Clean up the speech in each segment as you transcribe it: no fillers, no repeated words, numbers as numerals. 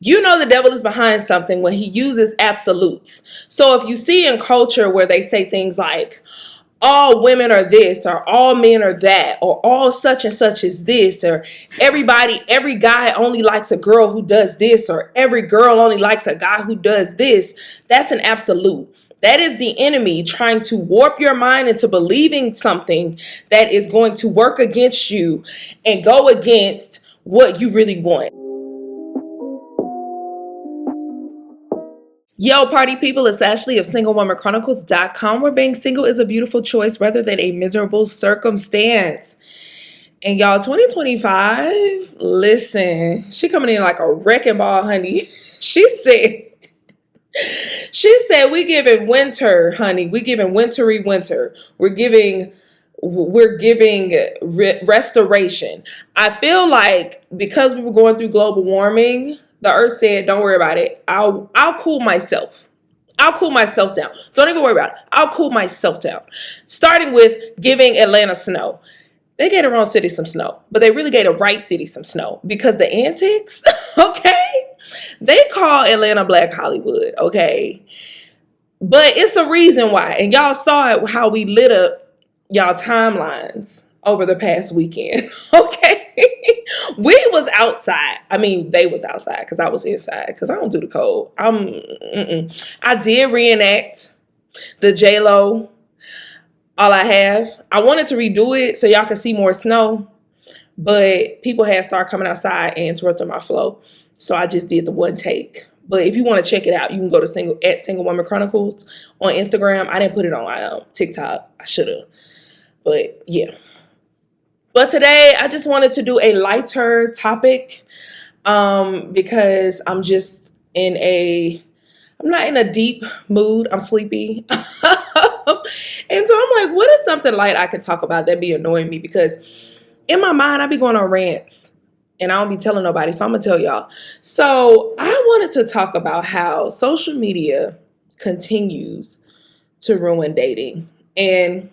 You know the devil is behind something when he uses absolutes. So if you see in culture where they say things like, all women are this, or all men are that, or all such and such is this, or every guy only likes a girl who does this, or every girl only likes a guy who does this, that's an absolute. That is the enemy trying to warp your mind into believing something that is going to work against you and go against what you really want. Yo, party people, it's Ashley of SingleWomanChronicles.com, where being single is a beautiful choice rather than a miserable circumstance. And y'all, 2025, listen, she coming in like a wrecking ball, honey. She said, we giving winter, honey. We giving wintry winter. We're giving restoration. I feel like because we were going through global warming, the earth said, don't worry about it. I'll cool myself. I'll cool myself down. Don't even worry about it. I'll cool myself down. Starting with giving Atlanta snow. They gave the wrong city some snow, but they really gave the right city some snow because the antics, okay? They call Atlanta Black Hollywood, okay? But it's a reason why. And y'all saw it, how we lit up y'all timelines over the past weekend, okay? We was outside. I mean, they was outside because I was inside because I don't do the cold. I did reenact the J-Lo, All I Have. I wanted to redo it so y'all could see more snow, but people had started coming outside and interrupting my flow. So I just did the one take. But if you want to check it out, you can go to Single Woman Chronicles on Instagram. I didn't put it on TikTok. I should have. But yeah. But today I just wanted to do a lighter topic because I'm not in a deep mood. I'm sleepy. And so I'm like, what is something light I can talk about that be annoying me? Because in my mind, I be going on rants and I don't be telling nobody. So I'm going to tell y'all. So I wanted to talk about how social media continues to ruin dating. And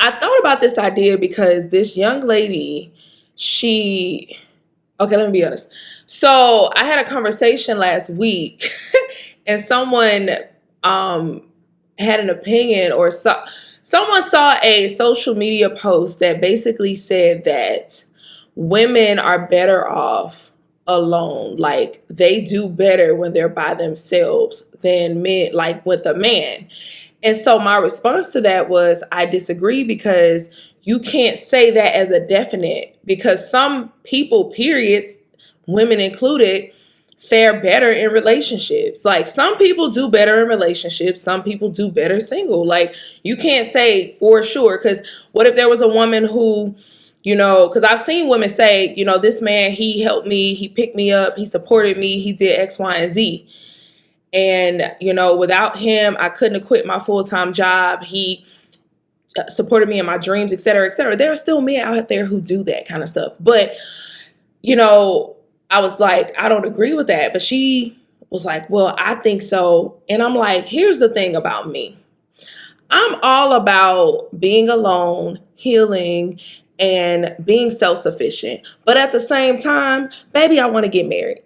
I thought about this idea because this young lady, okay, let me be honest. So I had a conversation last week and someone had an opinion or someone saw a social media post that basically said that women are better off alone. Like they do better when they're by themselves than men, like with a man. And so my response to that was, I disagree because you can't say that as a definite because some people, periods, women included, fare better in relationships. Like some people do better in relationships. Some people do better single. Like you can't say for sure because what if there was a woman who, because I've seen women say, this man, he helped me, he picked me up, he supported me, he did X, Y, and Z. And, without him, I couldn't have quit my full-time job. He supported me in my dreams, et cetera, et cetera. There are still men out there who do that kind of stuff. But, I was like, I don't agree with that. But she was like, well, I think so. And I'm like, here's the thing about me. I'm all about being alone, healing, and being self-sufficient. But at the same time, baby, I want to get married.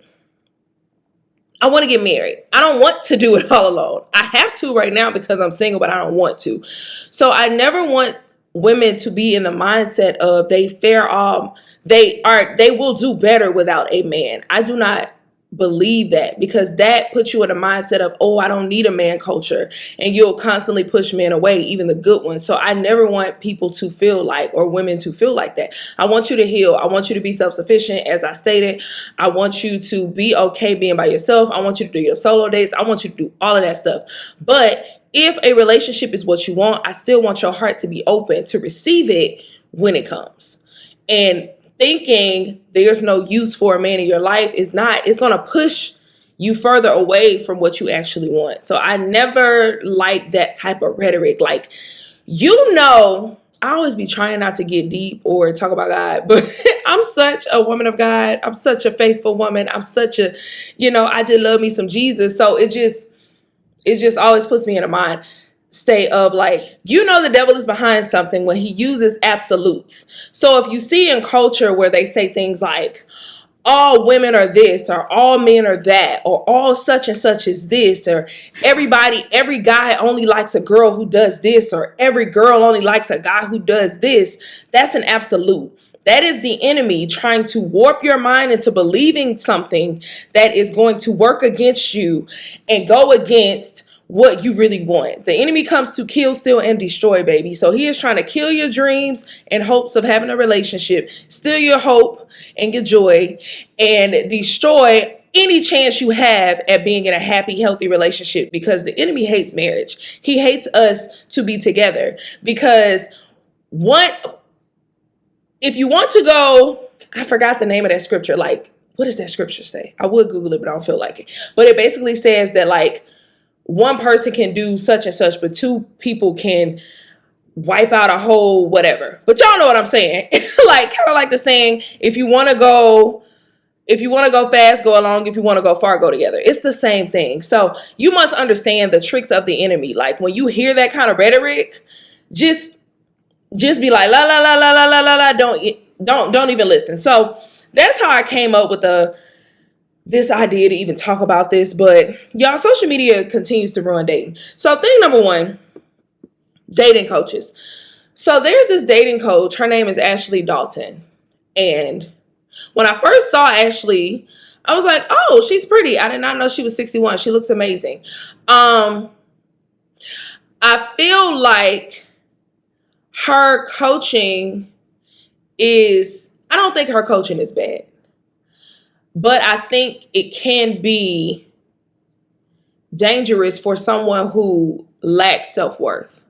I want to get married. I don't want to do it all alone. I have to right now because I'm single, but I don't want to. So I never want women to be in the mindset of they will do better without a man. I do not believe that because that puts you in a mindset of, oh, I don't need a man culture. And you'll constantly push men away, even the good ones. So I never want people to feel like, or women to feel like that. I want you to heal. I want you to be self-sufficient. As I stated, I want you to be okay being by yourself. I want you to do your solo dates. I want you to do all of that stuff. But if a relationship is what you want, I still want your heart to be open to receive it when it comes. And thinking there's no use for a man in your life it's going to push you further away from what you actually want. So I never like that type of rhetoric. Like, I always be trying not to get deep or talk about God, but I'm such a woman of God. I'm such a faithful woman. I'm such a, I just love me some Jesus. So it just always puts me in a mind state of like, the devil is behind something when he uses absolutes. So if you see in culture where they say things like, all women are this, or all men are that, or all such and such is this, or every guy only likes a girl who does this, or every girl only likes a guy who does this. That's an absolute. That is the enemy trying to warp your mind into believing something that is going to work against you and go against what you really want. The enemy comes to kill, steal, and destroy, baby. So he is trying to kill your dreams and hopes of having a relationship, steal your hope and your joy, and destroy any chance you have at being in a happy, healthy relationship, because the enemy hates marriage. He hates us to be together, because if you want to go, I forgot the name of that scripture. Like, what does that scripture say? I would Google it, but I don't feel like it. But it basically says that, like, one person can do such and such, but two people can wipe out a whole whatever. But y'all know what I'm saying. Like, kind of like the saying, if you want to go fast, go along. If you want to go far, go together. It's the same thing. So you must understand the tricks of the enemy. Like, when you hear that kind of rhetoric, just be like, la la la la la la la la. Don't even listen. So that's how I came up with this idea to even talk about this. But y'all, social media continues to ruin dating. So thing number one, dating coaches. So there's this dating coach. Her name is Ashley Dalton. And when I first saw Ashley, I was like, oh, she's pretty. I did not know she was 61. She looks amazing. I feel like her coaching I don't think her coaching is bad. But I think it can be dangerous for someone who lacks self-worth.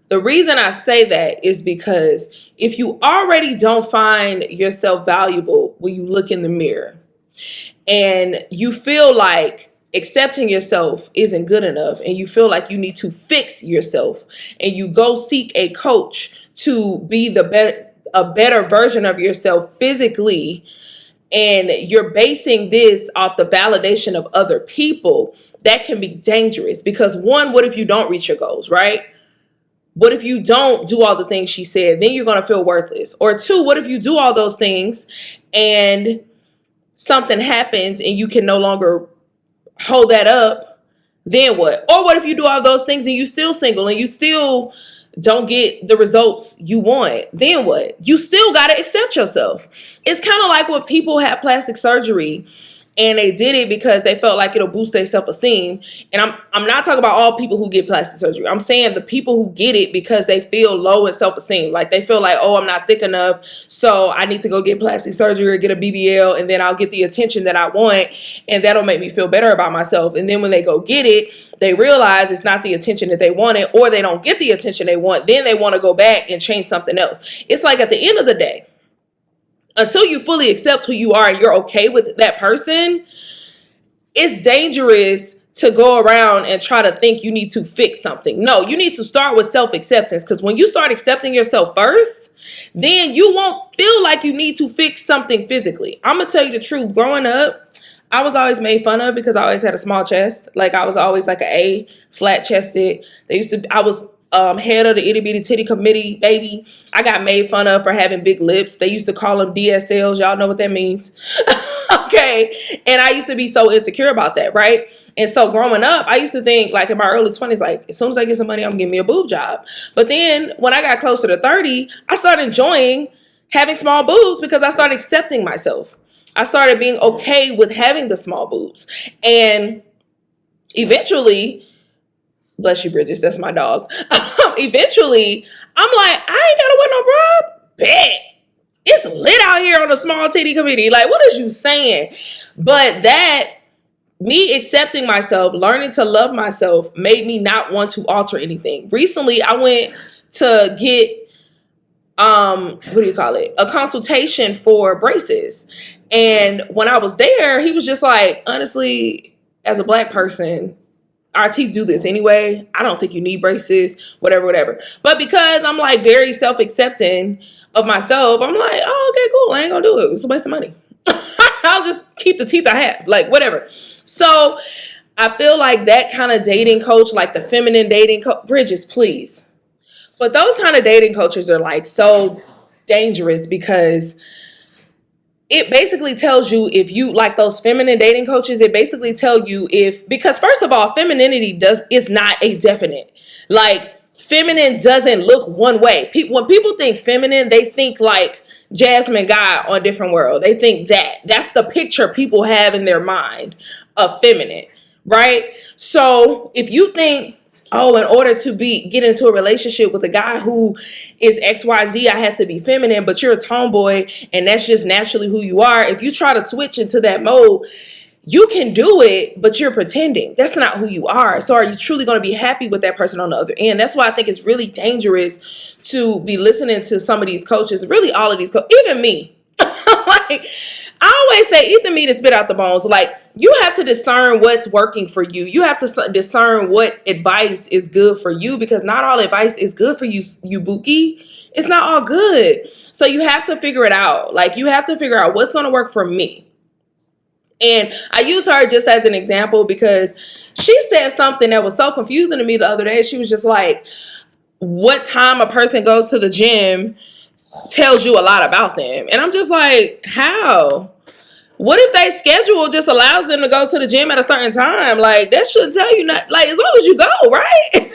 The reason I say that is because if you already don't find yourself valuable when you look in the mirror, and you feel like accepting yourself isn't good enough, and you feel like you need to fix yourself, and you go seek a coach to be a better version of yourself physically, and you're basing this off the validation of other people, that can be dangerous. Because one, what if you don't reach your goals, right? What if you don't do all the things she said? Then you're going to feel worthless. Or two, what if you do all those things and something happens and you can no longer hold that up? Then what? Or what if you do all those things and you still single and you still don't get the results you want? Then what? You still got to accept yourself. It's kind of like when people have plastic surgery and they did it because they felt like it'll boost their self-esteem. And I'm not talking about all people who get plastic surgery. I'm saying the people who get it because they feel low in self-esteem. Like, they feel like, oh, I'm not thick enough, so I need to go get plastic surgery or get a BBL, and then I'll get the attention that I want, and that'll make me feel better about myself. And then when they go get it, they realize it's not the attention that they wanted, or they don't get the attention they want. Then they want to go back and change something else. It's like, at the end of the day, until you fully accept who you are and you're okay with that person, it's dangerous to go around and try to think you need to fix something. No, you need to start with self-acceptance, because when you start accepting yourself first, then you won't feel like you need to fix something physically. I'm going to tell you the truth. Growing up, I was always made fun of because I always had a small chest. Like, I was always like an A, flat chested. I was head of the itty bitty titty committee, baby. I got made fun of for having big lips. They used to call them DSLs. Y'all know what that means. Okay. And I used to be so insecure about that, right? And so growing up, I used to think, like, in my early 20s, like, as soon as I get some money, I'm getting me a boob job. But then when I got closer to 30, I started enjoying having small boobs because I started accepting myself. I started being okay with having the small boobs. And eventually, bless you, Bridges, that's my dog. Eventually, I'm like, I ain't gotta wear no bra. Bet. It's lit out here on the small titty committee. Like, what is you saying? But that, me accepting myself, learning to love myself, made me not want to alter anything. Recently, I went to get, a consultation for braces. And when I was there, he was just like, honestly, as a Black person, our teeth do this anyway. I don't think you need braces, whatever. But because I'm, like, very self-accepting of myself, I'm like, oh, okay, cool. I ain't gonna do it. It's a waste of money. I'll just keep the teeth I have, like, whatever. So I feel like that kind of dating coach, like the feminine dating coach, Bridges, please. But those kind of dating coaches are, like, so dangerous because it basically tells you if you like those feminine dating coaches, it basically tell you because first of all, femininity is not a definite. Like feminine doesn't look one way. When people think feminine, they think like Jasmine Guy on Different World. They think that's the picture people have in their mind of feminine, right? So if you think, oh, in order to get into a relationship with a guy who is XYZ, I have to be feminine, but you're a tomboy and that's just naturally who you are. If you try to switch into that mode, you can do it, but you're pretending. That's not who you are. So are you truly going to be happy with that person on the other end? That's why I think it's really dangerous to be listening to some of these coaches, really all of these coaches, even me. Like, I always say, eat the meat and spit out the bones. Like, you have to discern what's working for you. You have to discern what advice is good for you, because not all advice is good for you, Buki. It's not all good. So you have to figure it out. Like, you have to figure out what's going to work for me. And I use her just as an example because she said something that was so confusing to me the other day. She was just like, what time a person goes to the gym tells you a lot about them. And I'm just like, how? What if they schedule just allows them to go to the gym at a certain time? Like, that shouldn't tell you not, like, as long as you go, right?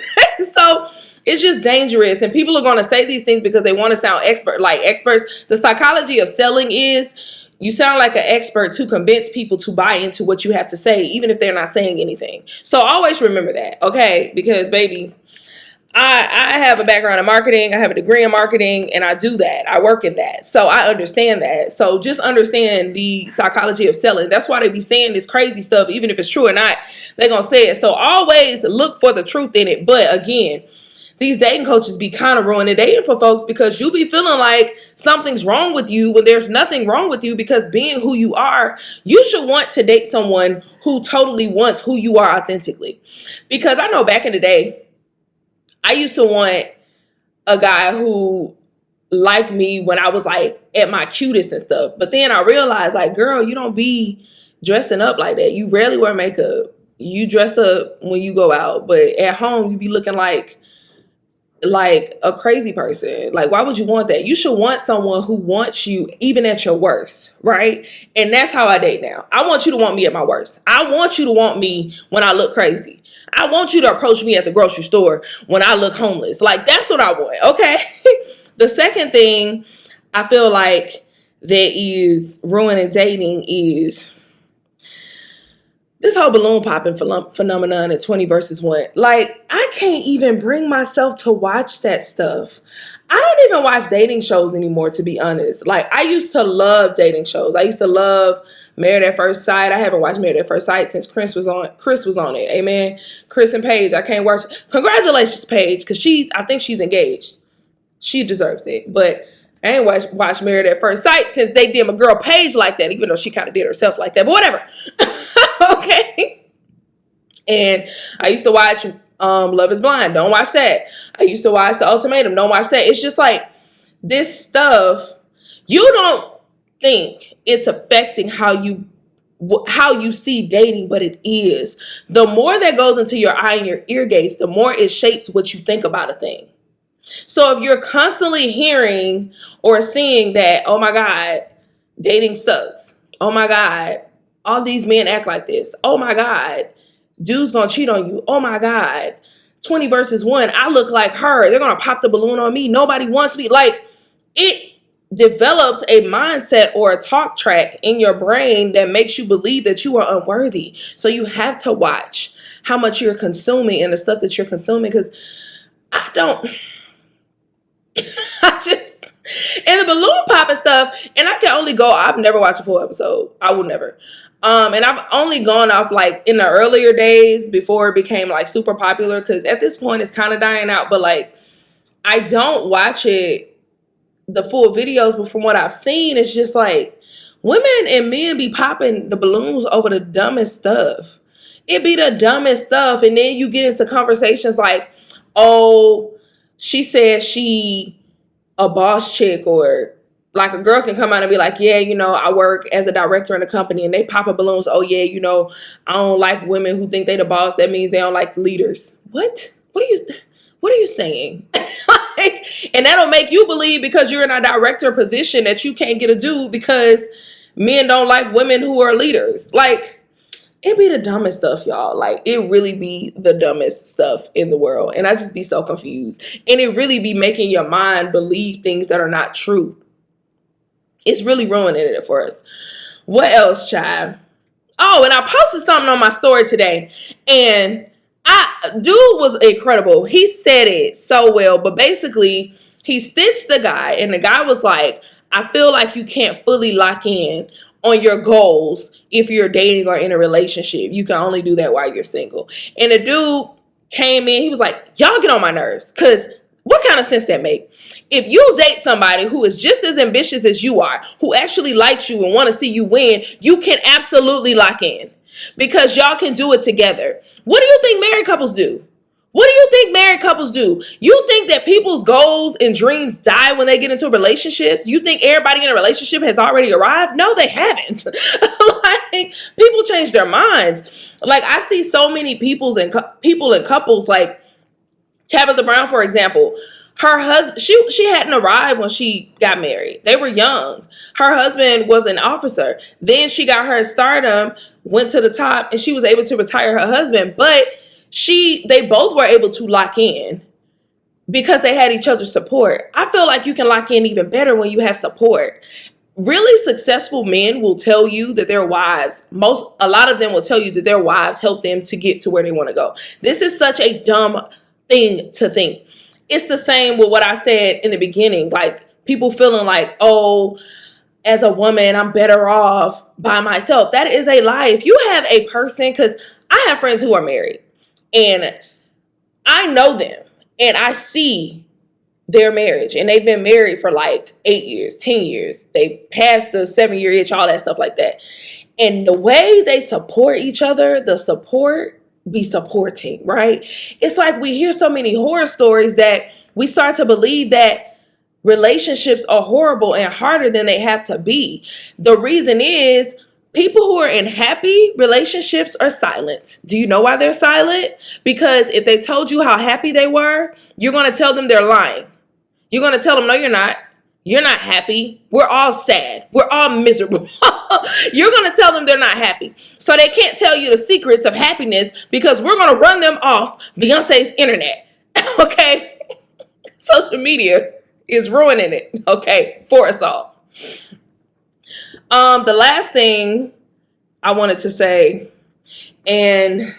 So it's just dangerous. And people are going to say these things because they want to sound experts. The psychology of selling is you sound like an expert to convince people to buy into what you have to say, even if they're not saying anything. So always remember that, okay? Because, baby, I have a background in marketing. I have a degree in marketing, and I do that. I work in that. So I understand that. So just understand the psychology of selling. That's why they be saying this crazy stuff, even if it's true or not, they're going to say it. So always look for the truth in it. But again, these dating coaches be kind of ruining dating for folks because you be feeling like something's wrong with you when there's nothing wrong with you, because being who you are, you should want to date someone who totally wants who you are authentically. Because I know back in the day, I used to want a guy who liked me when I was like at my cutest and stuff. But then I realized, like, girl, you don't be dressing up like that. You rarely wear makeup. You dress up when you go out. But at home, you be looking like a crazy person. Like, why would you want that? You should want someone who wants you even at your worst, right? And that's how I date now. I want you to want me at my worst. I want you to want me when I look crazy. I want you to approach me at the grocery store when I look homeless. Like, that's what I want, okay? The second thing I feel like that is ruining dating is this whole balloon popping phenomenon at 20 versus 1. Like, I can't even bring myself to watch that stuff. I don't even watch dating shows anymore, to be honest. Like, I used to love dating shows. I used to love Married at First Sight. I haven't watched Married at First Sight since Chris was on it. Amen. Chris and Paige. I can't watch. Congratulations, Paige, because I think she's engaged. She deserves it. But I ain't watched Married at First Sight since they did my girl Paige like that, even though she kind of did herself like that. But whatever. Okay. And I used to watch Love is Blind. Don't watch that. I used to watch The Ultimatum. Don't watch that. It's just like this stuff. You don't think it's affecting how you see dating, but it is. The more that goes into your eye and your ear gates, the more it shapes what you think about a thing. So if you're constantly hearing or seeing that, oh my God, dating sucks. Oh my God, all these men act like this. Oh my God, dude's gonna cheat on you. Oh my God, 20 versus 1, I look like her. They're gonna pop the balloon on me. Nobody wants me. Like, it develops a mindset or a talk track in your brain that makes you believe that you are unworthy. So you have to watch how much you're consuming and the stuff that you're consuming, because and the balloon popping stuff, and I can only go, I've never watched a full episode. I will never. And I've only gone off like in the earlier days before it became like super popular, because at this point it's kind of dying out, but like I don't watch the full videos, but from what I've seen, it's just like women and men be popping the balloons over the dumbest stuff. It be the dumbest stuff. And then you get into conversations like, oh, she said she a boss chick, or like a girl can come out and be like, yeah, I work as a director in a company, and they popping balloons. Oh yeah, I don't like women who think they the boss. That means they don't like leaders. What are you saying? And that'll make you believe because you're in a director position that you can't get a dude because men don't like women who are leaders. Like, it be the dumbest stuff, y'all. Like, it really be the dumbest stuff in the world. And I just be so confused. And it really be making your mind believe things that are not true. It's really ruining it for us. What else, child? Oh, and I posted something on my story today. And dude was incredible. He said it so well. But basically, he stitched the guy. And the guy was like, I feel like you can't fully lock in on your goals if you're dating or in a relationship. You can only do that while you're single. And the dude came in, he was like, y'all get on my nerves, because what kind of sense that make? If you date somebody who is just as ambitious as you are, who actually likes you and want to see you win, you can absolutely lock in, because y'all can do it together. What do you think married couples do? What do you think married couples do? You think that people's goals and dreams die when they get into relationships? You think everybody in a relationship has already arrived? No, they haven't. Like, people change their minds. Like, I see so many people in couples, like Tabitha Brown, for example. Her husband, she hadn't arrived when she got married. They were young. Her husband was an officer. Then she got her stardom, went to the top, and she was able to retire her husband. But they both were able to lock in because they had each other's support. I feel like you can lock in even better when you have support. Really successful men will tell you that their wives, a lot of them will tell you that their wives help them to get to where they want to go. This is such a dumb thing to think. It's the same with what I said in the beginning, like people feeling like, oh, as a woman, I'm better off by myself. That is a lie. If you have a person, because I have friends who are married, and I know them, and I see their marriage, and they've been married for like 8 years, 10 years. They passed the 7-year itch, all that stuff like that. And the way they support each other, the support be supporting, right? It's like we hear so many horror stories that we start to believe that relationships are horrible and harder than they have to be. The reason is, people who are in happy relationships are silent. Do you know why they're silent? Because if they told you how happy they were, you're going to tell them they're lying. You're going to tell them, no, you're not. You're not happy. We're all sad. We're all miserable. You're going to tell them they're not happy. So they can't tell you the secrets of happiness, because we're going to run them off Beyonce's internet. Okay? Social media is ruining it, okay, for us all. The last thing I wanted to say, and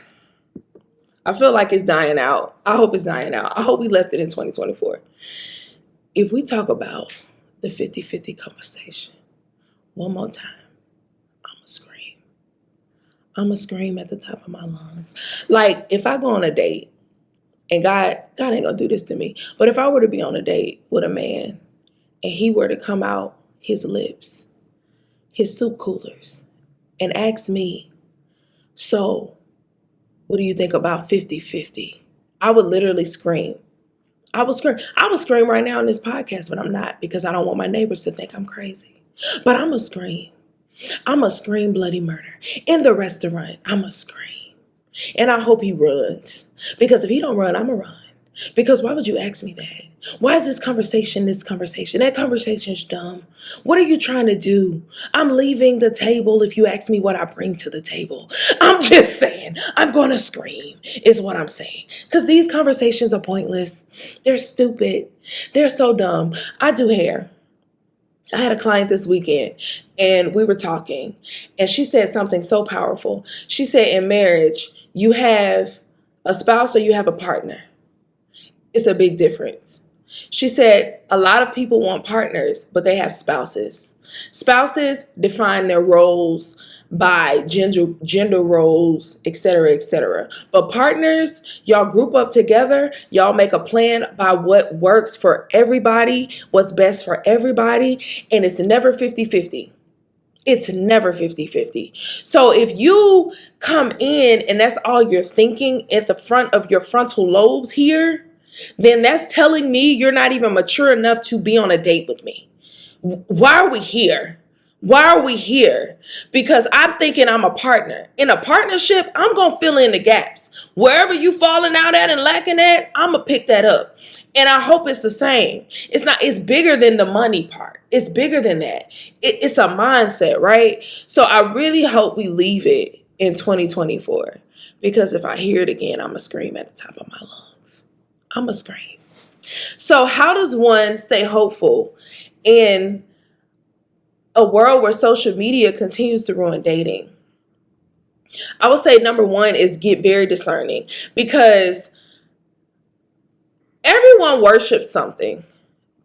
I feel like it's dying out. I hope it's dying out. I hope we left it in 2024. If we talk about the 50-50 conversation one more time, I'm going to scream. I'm going to scream at the top of my lungs. Like, if I go on a date, and God ain't going to do this to me, but if I were to be on a date with a man and he were to come out his lips, his soup coolers, and ask me, so what do you think about 50-50? I would literally scream. I would scream right now in this podcast, but I'm not, because I don't want my neighbors to think I'm crazy. But I'm going to scream. I'm going to scream bloody murder. In the restaurant, I'm going to scream. And I hope he runs. Because if he don't run, I'm going to run. Because why would you ask me that? Why is this conversation? That conversation is dumb. What are you trying to do? I'm leaving the table if you ask me what I bring to the table. I'm just saying, I'm going to scream is what I'm saying. Because these conversations are pointless. They're stupid. They're so dumb. I do hair. I had a client this weekend, and we were talking, and she said something so powerful. She said, in marriage, you have a spouse or you have a partner. It's a big difference. She said a lot of people want partners, but they have spouses. Spouses define their roles by gender roles, etc., etc. But partners, y'all group up together. Y'all make a plan by what works for everybody, what's best for everybody, and it's never 50-50. It's never 50-50. So if you come in and that's all you're thinking at the front of your frontal lobes here, then that's telling me you're not even mature enough to be on a date with me. Why are we here? Why are we here? Because I'm thinking I'm a partner. In a partnership, I'm going to fill in the gaps. Wherever you falling out at and lacking at, I'm going to pick that up. And I hope it's the same. It's bigger than the money part. It's bigger than that. It's a mindset, right? So I really hope we leave it in 2024. Because if I hear it again, I'm going to scream at the top of my lungs. I'm going to scream. So how does one stay hopeful in a world where social media continues to ruin dating? I would say number one is get very discerning, because everyone worships something.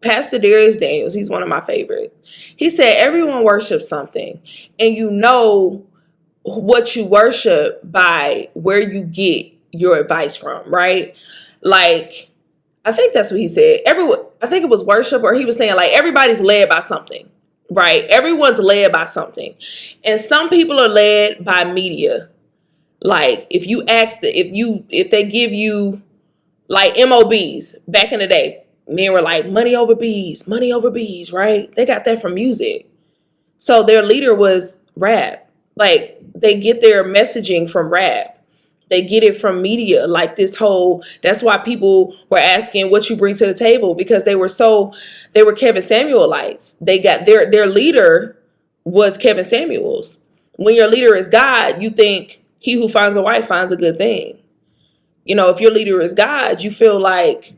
Pastor Darius Daniels, he's one of my favorites. He said everyone worships something, and you know what you worship by where you get your advice from, right? Like, I think that's what he said. I think it was worship, or he was saying like everybody's led by something. Right? Everyone's led by something. And some people are led by media. Like if you ask if they give you like MOBs back in the day, men were like money over bees, right? They got that from music. So their leader was rap. Like they get their messaging from rap. They get it from media, like that's why people were asking what you bring to the table, because they were Kevin Samuelites. They got their leader was Kevin Samuels. When your leader is God, you think he who finds a wife finds a good thing. You know, if your leader is God, you feel like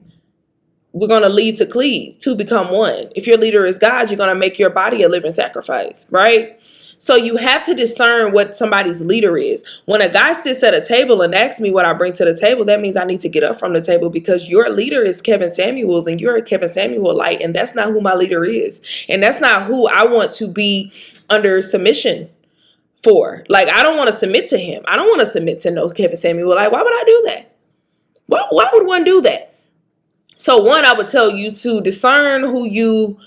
we're going to leave to cleave, to become one. If your leader is God, you're going to make your body a living sacrifice, right? So you have to discern what somebody's leader is. When a guy sits at a table and asks me what I bring to the table, that means I need to get up from the table, because your leader is Kevin Samuels and you're a Kevin Samuelite, and that's not who my leader is. And that's not who I want to be under submission for. Like, I don't want to submit to him. I don't want to submit to no Kevin Samuel. Like, why would I do that? Why would one do that? So one, I would tell you to discern who you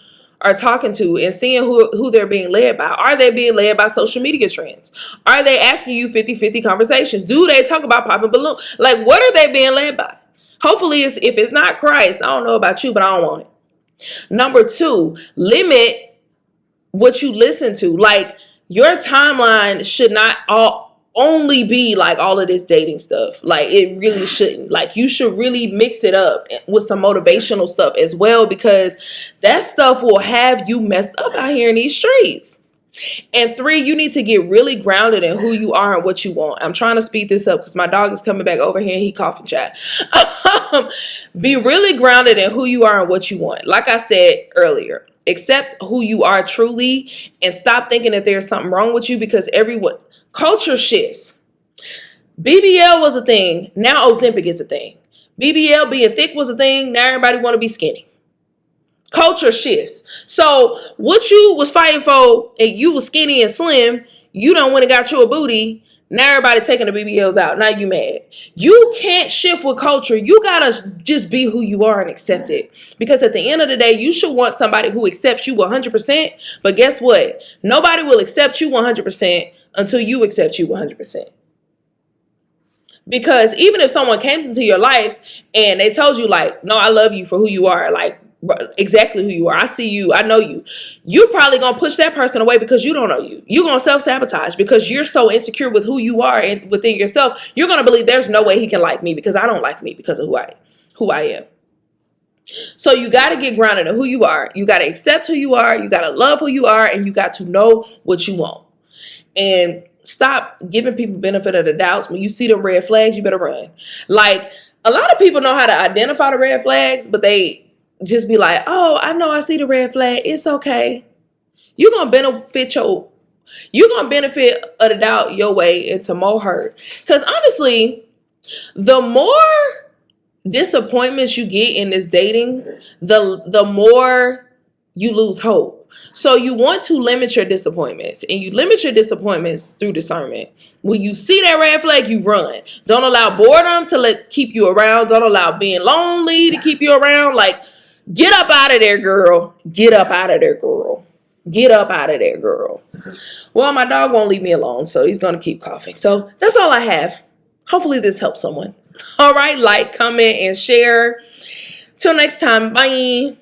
are talking to and seeing who they're being led by. Are they being led by social media trends? Are they asking you 50-50 conversations? Do they talk about popping balloon? Like, what are they being led by? Hopefully, if it's not Christ, I don't know about you, but I don't want it. Number two, limit what you listen to. Like, your timeline should not only be like all of this dating stuff. Like, it really shouldn't. Like, you should really mix it up with some motivational stuff as well, because that stuff will have you messed up out here in these streets. And three, you need to get really grounded in who you are and what you want. I'm trying to speed this up because my dog is coming back over here and he coughing, chat. Be really grounded in who you are and what you want. Like I said earlier, accept who you are truly and stop thinking that there's something wrong with you, because culture shifts. BBL was a thing. Now Ozempic is a thing. BBL being thick was a thing. Now everybody want to be skinny. Culture shifts. So what you was fighting for, and you was skinny and slim, you done went and got you a booty. Now everybody taking the BBLs out. Now you mad. You can't shift with culture. You gotta just be who you are and accept it. Because at the end of the day, you should want somebody who accepts you 100%. But guess what? Nobody will accept you 100% until you accept you 100%. Because even if someone came into your life and they told you like, no, I love you for who you are, like exactly who you are. I see you. I know you. You're probably going to push that person away because you don't know you. You're going to self-sabotage because you're so insecure with who you are and within yourself. You're going to believe there's no way he can like me because I don't like me because of who I am. So you got to get grounded in who you are. You got to accept who you are. You got to love who you are, and you got to know what you want. And stop giving people benefit of the doubts. When you see the red flags, you better run. Like, a lot of people know how to identify the red flags, but they just be like, oh, I know I see the red flag. It's okay. You're going to benefit of the doubt your way into more hurt. Because honestly, the more disappointments you get in this dating, the more you lose hope. So you want to limit your disappointments, and you limit your disappointments through discernment. When you see that red flag, you run. Don't allow boredom to keep you around. Don't allow being lonely to keep you around. Like, get up out of there, girl. Get up out of there, girl. Get up out of there, girl. Well, my dog won't leave me alone, so he's going to keep coughing. So that's all I have. Hopefully this helps someone. All right, like, comment, and share. Till next time. Bye.